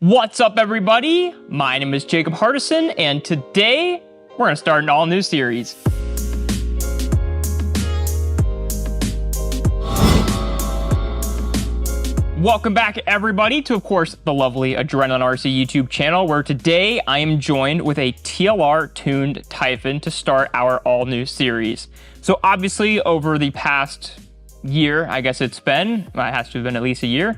What's up, everybody? My name is Jacob Hardison, and today we're going to start an all-new series. Welcome back, everybody, to, of course, the lovely Adrenaline RC YouTube channel, where today I am joined with a TLR-tuned Typhon to start our all-new series. So, obviously, over the past year, I guess it has to have been at least a year,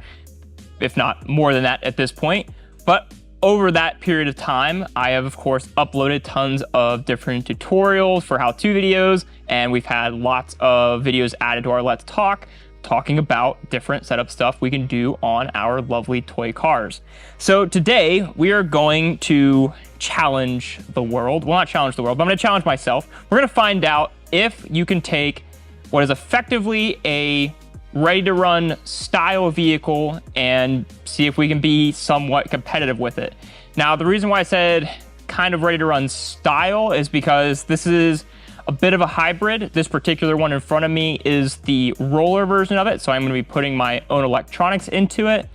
if not more than that at this point. But over that period of time, I have, of course, uploaded tons of different tutorials for how-to videos, and we've had lots of videos added to our Let's Talk, talking about different setup stuff we can do on our lovely toy cars. So today, we are going to challenge the world. Well, not challenge the world, but I'm going to challenge myself. We're going to find out if you can take what is effectively a ready-to-run style vehicle and see if we can be somewhat competitive with it. Now, the reason why I said kind of ready-to-run style is because this is a bit of a hybrid. This particular one in front of me is the roller version of it, so I'm going to be putting my own electronics into it.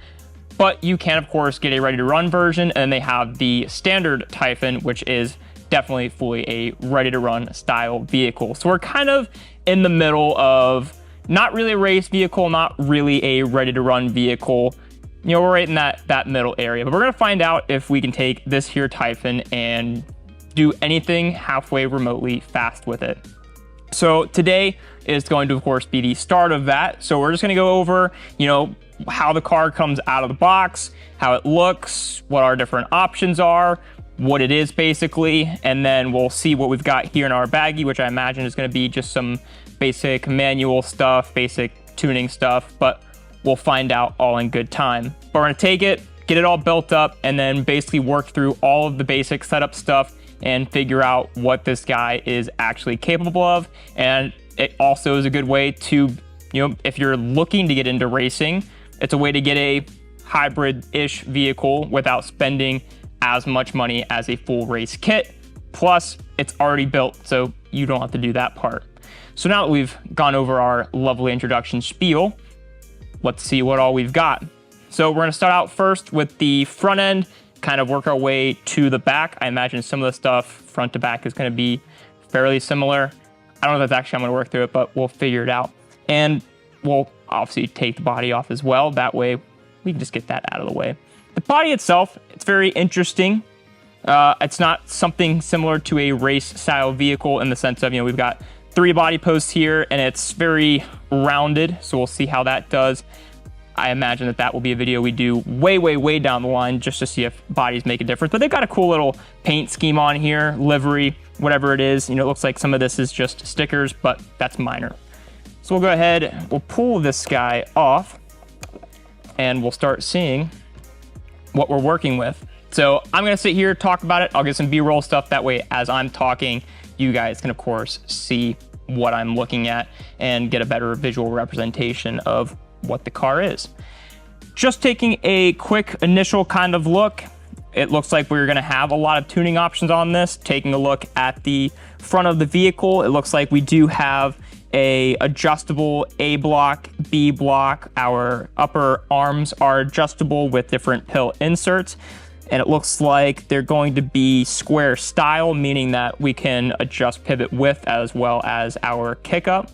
But you can, of course, get a ready-to-run version, and they have the standard Typhon, which is definitely fully a ready-to-run style vehicle. So we're kind of in the middle of not really a race vehicle, not really a ready-to-run vehicle. You know, we're right in that middle area. But we're going to find out if we can take this here Typhon and do anything halfway remotely fast with it. So today is going to, of course, be the start of that. So we're just going to go over, you know, how the car comes out of the box, how it looks, what our different options are, what it is basically, and then we'll see what we've got here in our baggie, which I imagine is going to be just some basic manual stuff, basic tuning stuff, but we'll find out all in good time. But we're going to take it, get it all built up, and then basically work through all of the basic setup stuff and figure out what this guy is actually capable of. And it also is a good way to, you know, if you're looking to get into racing, it's a way to get a hybrid-ish vehicle without spending as much money as a full race kit. Plus, it's already built, so you don't have to do that part. So now that we've gone over our lovely introduction spiel, let's see what all we've got. So we're going to start out first with the front end, kind of work our way to the back. I imagine some of the stuff front to back is going to be fairly similar. I don't know if that's actually I'm going to work through it, but we'll figure it out. And we'll obviously take the body off as well. That way we can just get that out of the way. The body itself, it's very interesting. It's not something similar to a race style vehicle in the sense of, you know, we've got 3 body posts here and it's very rounded. So we'll see how that does. I imagine that will be a video we do way down the line just to see if bodies make a difference. But they've got a cool little paint scheme on here, livery, whatever it is. You know, it looks like some of this is just stickers, but that's minor. So we'll go ahead, we'll pull this guy off and we'll start seeing what we're working with. So I'm going to sit here, talk about it. I'll get some B-roll stuff. That way, as I'm talking, you guys can, of course, see what I'm looking at and get a better visual representation of what the car is. Just taking a quick initial kind of look, it looks like we're going to have a lot of tuning options on this. Taking a look at the front of the vehicle, it looks like we do have a adjustable A block, B block. Our upper arms are adjustable with different pill inserts. And it looks like they're going to be square style, meaning that we can adjust pivot width as well as our kick up.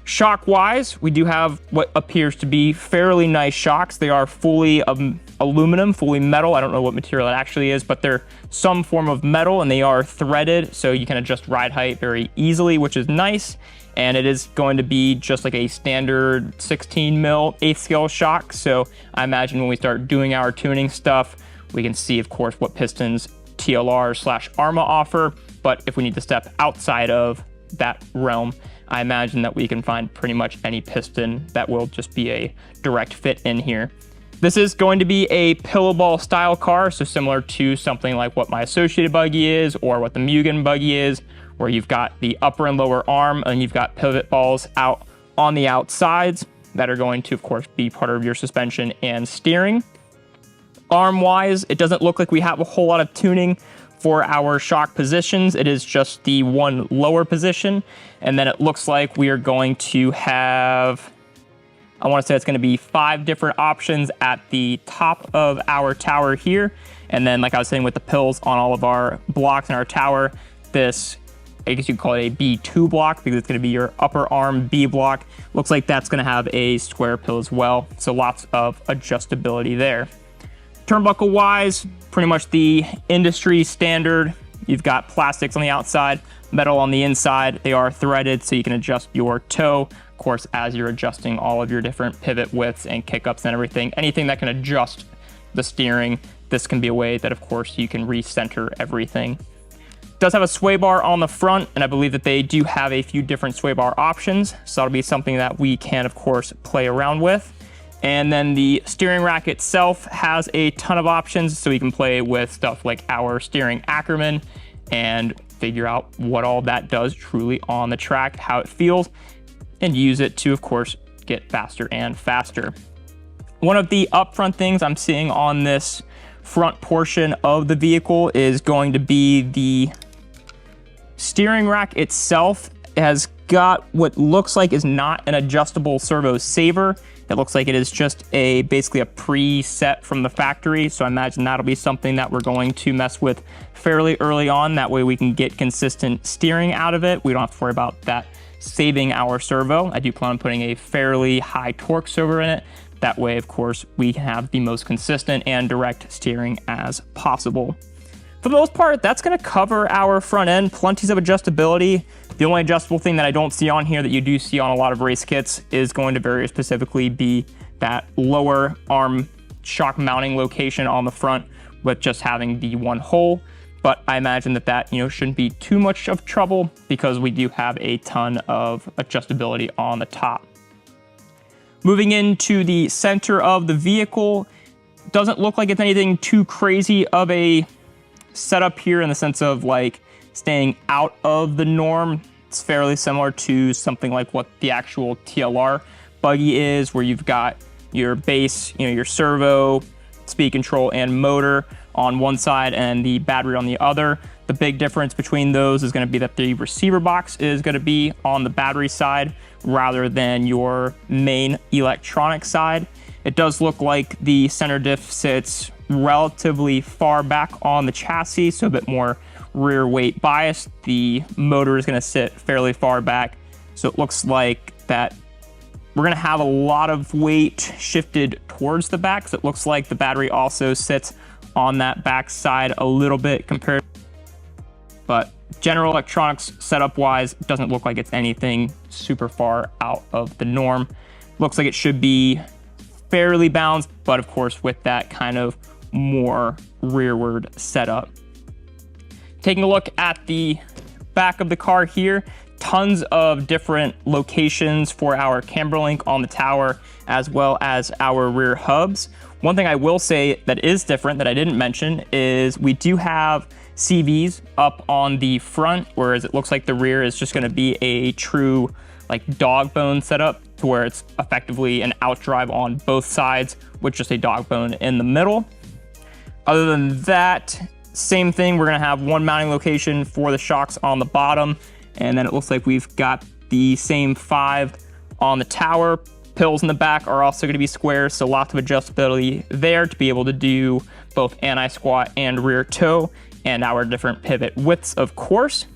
Shock wise, we do have what appears to be fairly nice shocks. They are fully aluminum, fully metal. I don't know what material it actually is, but they're some form of metal and they are threaded. So you can adjust ride height very easily, which is nice. And it is going to be just like a standard 16 mil 8th scale shock. So I imagine when we start doing our tuning stuff, we can see, of course, what pistons TLR/Arrma offer. But if we need to step outside of that realm, I imagine that we can find pretty much any piston that will just be a direct fit in here. This is going to be a pillow ball style car, so similar to something like what my Associated buggy is or what the Mugen buggy is, where you've got the upper and lower arm and you've got pivot balls out on the outsides that are going to, of course, be part of your suspension and steering. Arm-wise, it doesn't look like we have a whole lot of tuning for our shock positions. It is just the one lower position. And then it looks like we are going to have I want to say it's going to be 5 different options at the top of our tower here. And then, like I was saying, with the pills on all of our blocks in our tower, this, I guess you could call it a B2 block because it's going to be your upper arm B block. Looks like that's going to have a square pill as well. So lots of adjustability there. Turnbuckle wise, pretty much the industry standard. You've got plastics on the outside, metal on the inside. They are threaded so you can adjust your toe, of course, as you're adjusting all of your different pivot widths and kickups and everything. Anything that can adjust the steering, this can be a way that, of course, you can recenter everything. It does have a sway bar on the front, and I believe that they do have a few different sway bar options. So that'll be something that we can, of course, play around with. And then the steering rack itself has a ton of options, so we can play with stuff like our steering Arrma and figure out what all that does truly on the track, how it feels, and use it to, of course, get faster and faster. One of the upfront things I'm seeing on this front portion of the vehicle is going to be the steering rack itself. It has got what looks like is not an adjustable servo saver. It looks like it is just basically a preset from the factory. So I imagine that'll be something that we're going to mess with fairly early on. That way we can get consistent steering out of it. We don't have to worry about that saving our servo. I do plan on putting a fairly high torque servo in it. That way, of course, we can have the most consistent and direct steering as possible. For the most part, that's going to cover our front end. Plenty of adjustability. The only adjustable thing that I don't see on here that you do see on a lot of race kits is going to very specifically be that lower arm shock mounting location on the front with just having the one hole. But I imagine that shouldn't be too much of trouble because we do have a ton of adjustability on the top. Moving into the center of the vehicle, doesn't look like it's anything too crazy of a setup here in the sense of like staying out of the norm. It's fairly similar to something like what the actual TLR buggy is, where you've got your base, your servo, speed control, and motor on one side and the battery on the other. The big difference between those is going to be that the receiver box is going to be on the battery side rather than your main electronic side. It does look like the center diff sits relatively far back on the chassis, so a bit more rear weight bias. The motor is going to sit fairly far back, so it looks like that we're going to have a lot of weight shifted towards the back. So it looks like the battery also sits on that back side a little bit compared, but general electronics setup wise doesn't look like it's anything super far out of the norm. Looks like it should be fairly balanced, but of course with that kind of more rearward setup. Taking a look at the back of the car here, tons of different locations for our camber link on the tower as well as our rear hubs. One thing I will say that is different that I didn't mention is we do have CVs up on the front, whereas it looks like the rear is just going to be a true like dog bone setup to where it's effectively an outdrive on both sides with just a dog bone in the middle. Other than that, same thing, we're going to have one mounting location for the shocks on the bottom, and then it looks like we've got the same 5 on the tower. Pills in the back are also going to be square, so lots of adjustability there to be able to do both anti-squat and rear toe, and our different pivot widths, of course.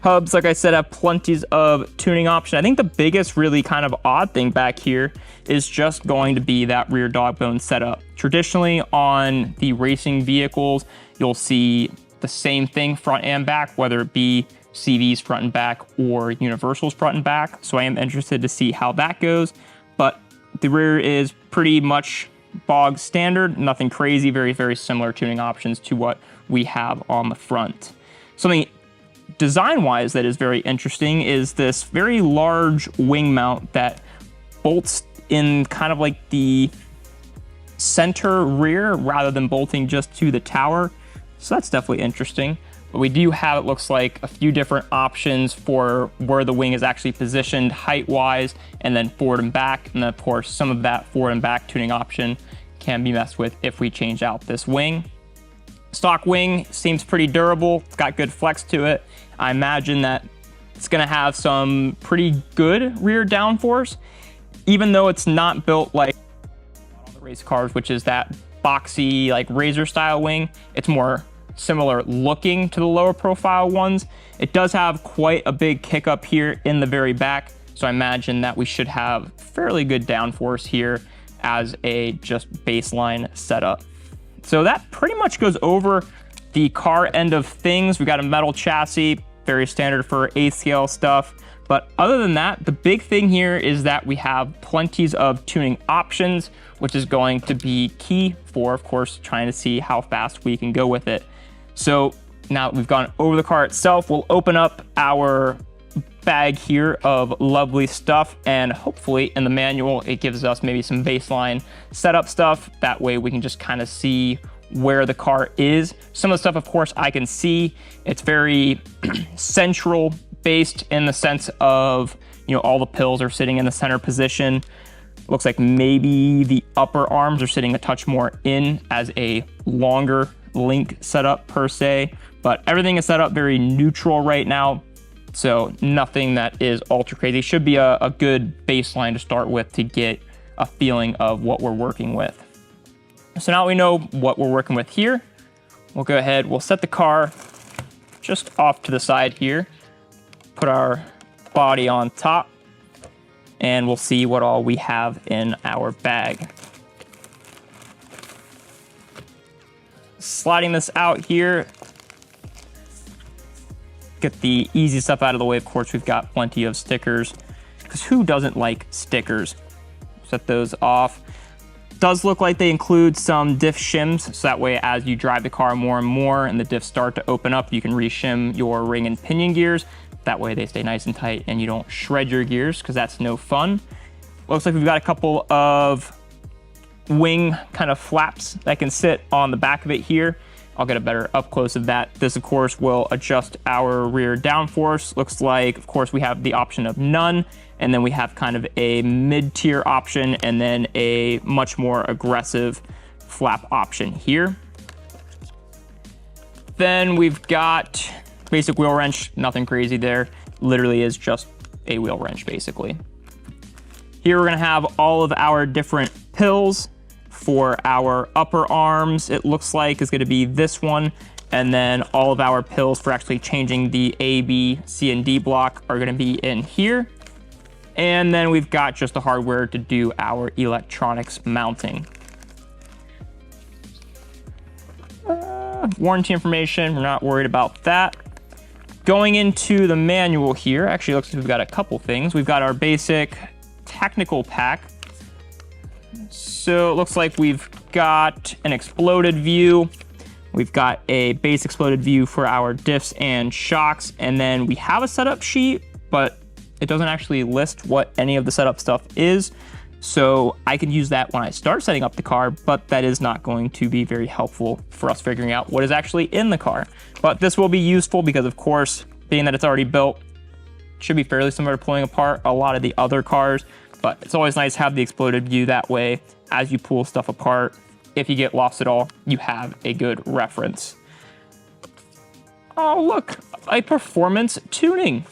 Hubs, like I said, have plenty of tuning option. I think the biggest really kind of odd thing back here is just going to be that rear dog bone setup. Traditionally on the racing vehicles, you'll see the same thing front and back, whether it be CVs front and back or Universals front and back. So I am interested to see how that goes, but the rear is pretty much bog standard, nothing crazy, very, very similar tuning options to what we have on the front. Something design-wise that is very interesting is this very large wing mount that bolts in kind of like the center rear rather than bolting just to the tower. So that's definitely interesting. But we do have, it looks like, a few different options for where the wing is actually positioned height-wise, and then forward and back. And then, of course, some of that forward and back tuning option can be messed with if we change out this wing. Stock wing seems pretty durable. It's got good flex to it. I imagine that it's going to have some pretty good rear downforce. even though it's not built like all the race cars, which is that boxy, like razor style wing, it's more similar looking to the lower profile ones. It does have quite a big kick up here in the very back. So I imagine that we should have fairly good downforce here as a just baseline setup. So that pretty much goes over the car end of things. We got a metal chassis, very standard for ACL stuff. But other than that, the big thing here is that we have plenties of tuning options, which is going to be key for, of course, trying to see how fast we can go with it. So now that we've gone over the car itself, we'll open up our bag here of lovely stuff, and hopefully in the manual it gives us maybe some baseline setup stuff. That way we can just kind of see where the car is. Some of the stuff, of course, I can see. It's very central based in the sense of, you know, all the pills are sitting in the center position. Looks like maybe the upper arms are sitting a touch more in as a longer link setup per se, but everything is set up very neutral right now. So nothing that is ultra crazy. Should be a good baseline to start with to get a feeling of what we're working with. So now we know what we're working with here. We'll go ahead, we'll set the car just off to the side here, put our body on top, and we'll see what all we have in our bag. Sliding this out here, get the easy stuff out of the way. Of course, we've got plenty of stickers, because who doesn't like stickers? Set those off. Does look like they include some diff shims, so that way as you drive the car more and more and the diffs start to open up, you can re-shim your ring and pinion gears. That way they stay nice and tight and you don't shred your gears, because that's no fun. Looks like we've got a couple of wing kind of flaps that can sit on the back of it here. I'll get a better up close of that. This, of course, will adjust our rear downforce. Looks like, of course, we have the option of none, and then we have kind of a mid-tier option, and then a much more aggressive flap option here. Then we've got basic wheel wrench, nothing crazy there. Literally is just a wheel wrench, basically. Here we're gonna have all of our different pills. For our upper arms, it looks like is gonna be this one, and then all of our pills for actually changing the A, B, C, and D block are gonna be in here. And then we've got just the hardware to do our electronics mounting. Warranty information, we're not worried about that. Going into the manual here, actually looks like we've got a couple things. We've got our basic technical pack. So it looks like we've got an exploded view. We've got a base exploded view for our diffs and shocks. And then we have a setup sheet, but it doesn't actually list what any of the setup stuff is. So I can use that when I start setting up the car, but that is not going to be very helpful for us figuring out what is actually in the car. But this will be useful because, of course, being that it's already built, it should be fairly similar to pulling apart a lot of the other cars. But it's always nice to have the exploded view. That way, as you pull stuff apart, if you get lost at all, you have a good reference. Oh, look, a performance tuning.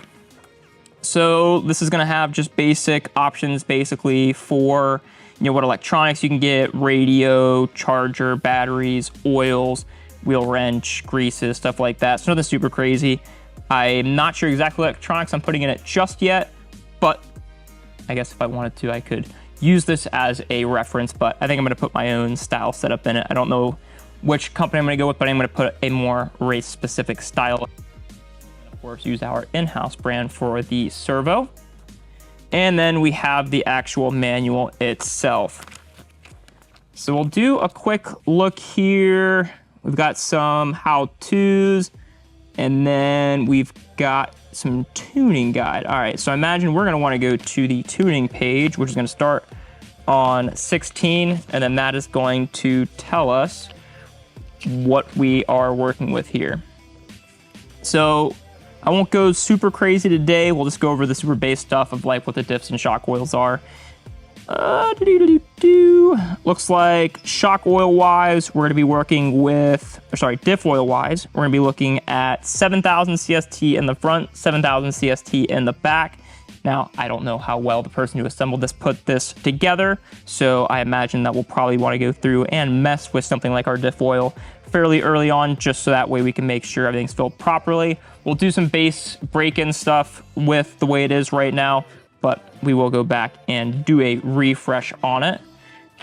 So this is gonna have just basic options basically for, you know, what electronics you can get: radio, charger, batteries, oils, wheel wrench, greases, stuff like that. So nothing super crazy. I'm not sure exactly what electronics I'm putting in it just yet, but I guess if I wanted to, I could use this as a reference, but I think I'm gonna put my own style setup in it. I don't know which company I'm gonna go with, but I'm gonna put a more race-specific style. Of course, use our in-house brand for the servo. And then we have the actual manual itself. So we'll do a quick look here. We've got some how-tos, and then we've got some tuning guide. All right, so I imagine we're gonna wanna go to the tuning page, which is gonna start on 16, and then that is going to tell us what we are working with here. So I won't go super crazy today. We'll just go over the super base stuff of like what the diffs and shock oils are. Looks like shock oil wise, we're gonna be working with, diff oil wise, we're gonna be looking at 7,000 CST in the front, 7,000 CST in the back, Now, I don't know how well the person who assembled this put this together, so I imagine that we'll probably want to go through and mess with something like our diff oil fairly early on, just so that way we can make sure everything's filled properly. We'll do some base break-in stuff with the way it is right now, but we will go back and do a refresh on it.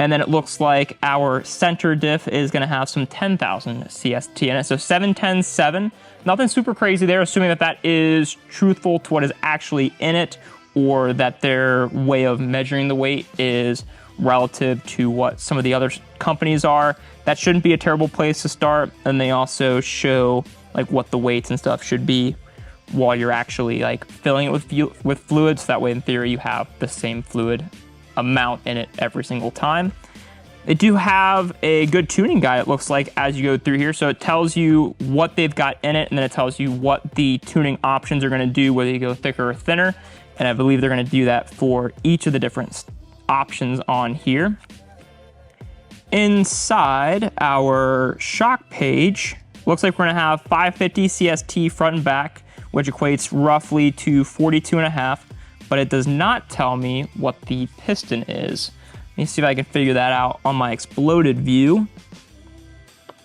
And then it looks like our center diff is going to have some 10,000 CST in it. So 710.7, nothing super crazy there, assuming that that is truthful to what is actually in it, or that their way of measuring the weight is relative to what some of the other companies are. That shouldn't be a terrible place to start. And they also show like what the weights and stuff should be while you're actually like filling it with fluid. So that way, in theory, you have the same fluid amount in it every single time. They do have a good tuning guide, it looks like, as you go through here. So it tells you what they've got in it, and then it tells you what the tuning options are going to do, whether you go thicker or thinner. And I believe they're going to do that for each of the different options on here. Inside our shock page, looks like we're going to have 550 CST front and back, which equates roughly to 42.5. But it does not tell me what the piston is. Let me see if I can figure that out on my exploded view.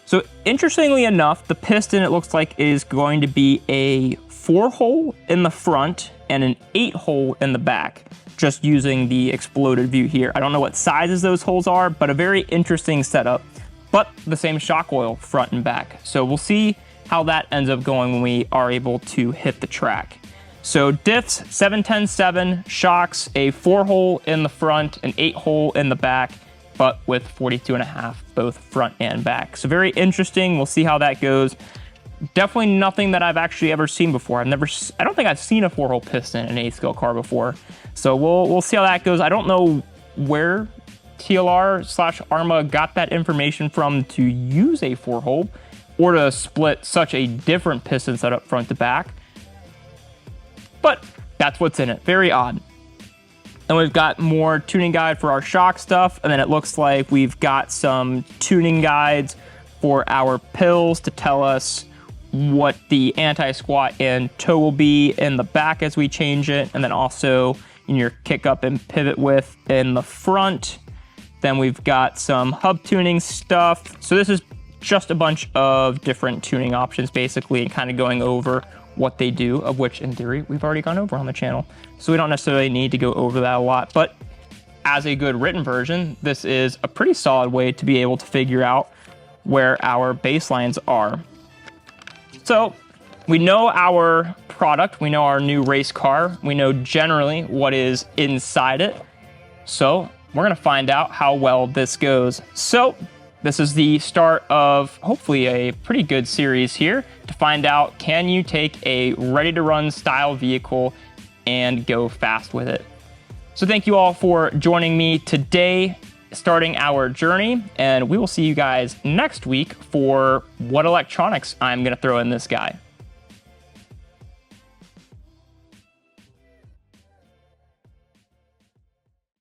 So interestingly enough, the piston, it looks like, is going to be a 4-hole in the front and an 8-hole in the back, just using the exploded view here. I don't know what sizes those holes are, but a very interesting setup, but the same shock oil front and back. So we'll see how that ends up going when we are able to hit the track. So diffs, 710.7, shocks, a 4-hole in the front, an 8-hole in the back, but with 42.5, both front and back. So very interesting. We'll see how that goes. Definitely nothing that I've actually ever seen before. I don't think I've seen a 4-hole piston in an 8-scale car before. So we'll see how that goes. I don't know where TLR/Arrma got that information from to use a 4-hole or to split such a different piston setup front to back. But that's what's in it. Very odd. And we've got more tuning guide for our shock stuff. And then it looks like we've got some tuning guides for our pills to tell us what the anti-squat and toe will be in the back as we change it. And then also in your kick up and pivot width in the front. Then we've got some hub tuning stuff. So this is just a bunch of different tuning options, basically, and kind of going over what they do, of which in theory we've already gone over on the channel. So we don't necessarily need to go over that a lot, but as a good written version, this is a pretty solid way to be able to figure out where our baselines are. So we know our product, we know our new race car, we know generally what is inside it. So we're gonna find out how well this goes. So this is the start of hopefully a pretty good series here to find out, can you take a ready-to-run style vehicle and go fast with it? So thank you all for joining me today, starting our journey, and we will see you guys next week for what electronics I'm going to throw in this guy.